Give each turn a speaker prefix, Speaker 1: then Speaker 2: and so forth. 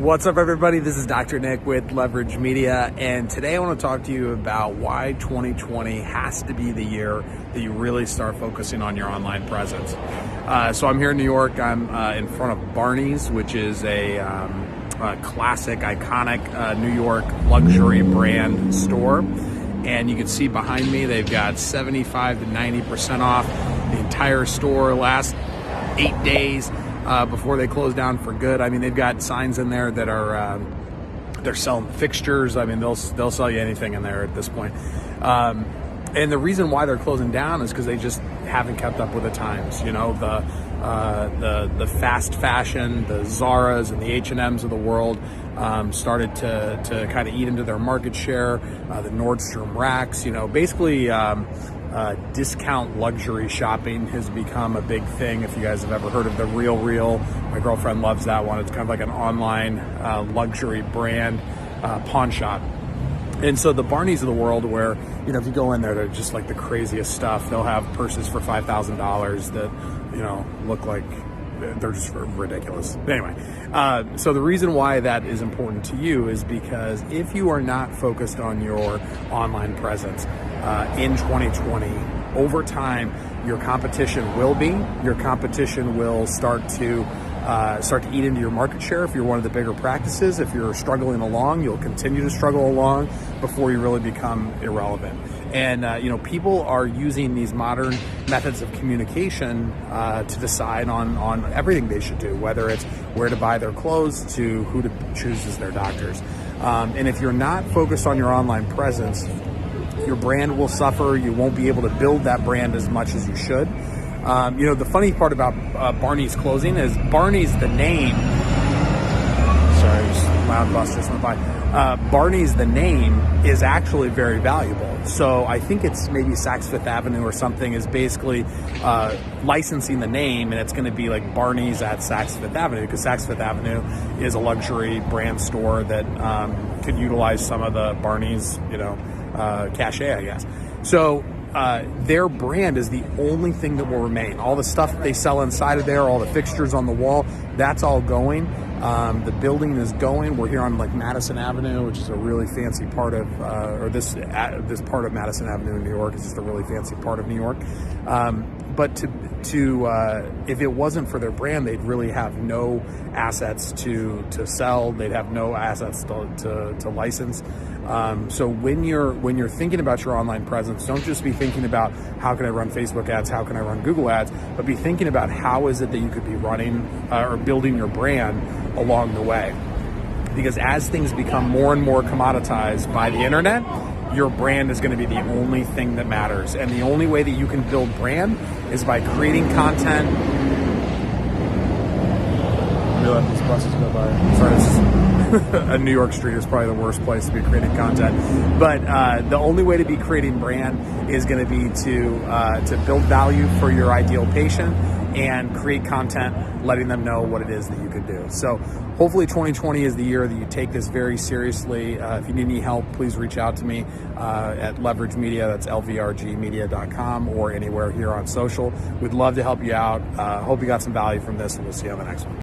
Speaker 1: What's up, everybody? This is Dr. Nick with Leverage Media, and today I want to talk to you about why 2020 has to be the year that you really start focusing on your online presence. So I'm here in New York. I'm in front of Barneys, which is a classic, iconic New York luxury brand store. And you can see behind me, they've got 75 to 90% off the entire store last 8 days. Before they close down for good. I mean, they've got signs in there that are they're selling fixtures. I mean, they'll sell you anything in there at this point. And the reason why they're closing down is because they just haven't kept up with the times. You know, the fast fashion, the Zaras and the H&Ms of the world started to kind of eat into their market share. The Nordstrom racks, you know, basically. Discount luxury shopping has become a big thing. If you guys have ever heard of the 𝗍𝗶𝗃𝗃, my girlfriend loves that one. It's kind of like an online luxury brand pawn shop. And so the Barneys of the world, where, you know, if you go in there, they're just like the craziest stuff. They'll have purses for $5,000 that, you know, look like they're just ridiculous. Anyway, so the reason why that is important to you is because if you are not focused on your online presence in 2020, over time, your competition will be. Your competition will start to eat into your market share. If you're one of the bigger practices, if you're struggling along, you'll continue to struggle along before you really become irrelevant. And you know, people are using these modern methods of communication to decide on everything they should do, whether it's where to buy their clothes to who to choose as their doctors. And if you're not focused on your online presence, your brand will suffer. You won't be able to build that brand as much as you should. You know, the funny part about Barneys Closing is Barneys, the name. Sorry, just loud bus just went by. Barneys, the name, is actually very valuable. So I think it's maybe Saks Fifth Avenue or something is basically licensing the name, and it's going to be like Barneys at Saks Fifth Avenue, because Saks Fifth Avenue is a luxury brand store that could utilize some of the Barneys, you know, cachet, I guess. So their brand is the only thing that will remain. All the stuff they sell inside of there, all the fixtures on the wall, that's all going. The building is going. We're here on like Madison Avenue, which is a really fancy part of, this part of Madison Avenue in New York is just a really fancy part of New York. But if it wasn't for their brand, they'd really have no assets to sell. They'd have no assets to license. So when you're thinking about your online presence, don't just be thinking about how can I run Facebook ads, how can I run Google ads, but be thinking about how is it that you could be running or building your brand along the way. Because as things become more and more commoditized by the internet, your brand is going to be the only thing that matters. And the only way that you can build brand is by creating content. Let me let these buses go by. Sorry, this is a New York street is probably the worst place to be creating content. But the only way to be creating brand is going to be to build value for your ideal patient and create content, letting them know what it is that you can do. So hopefully 2020 is the year that you take this very seriously. If you need any help, please reach out to me at Leverage Media. That's 𝗍𝗶𝘃𝗃.com, or anywhere here on social. We'd love to help you out. Hope you got some value from this, and we'll see you on the next one.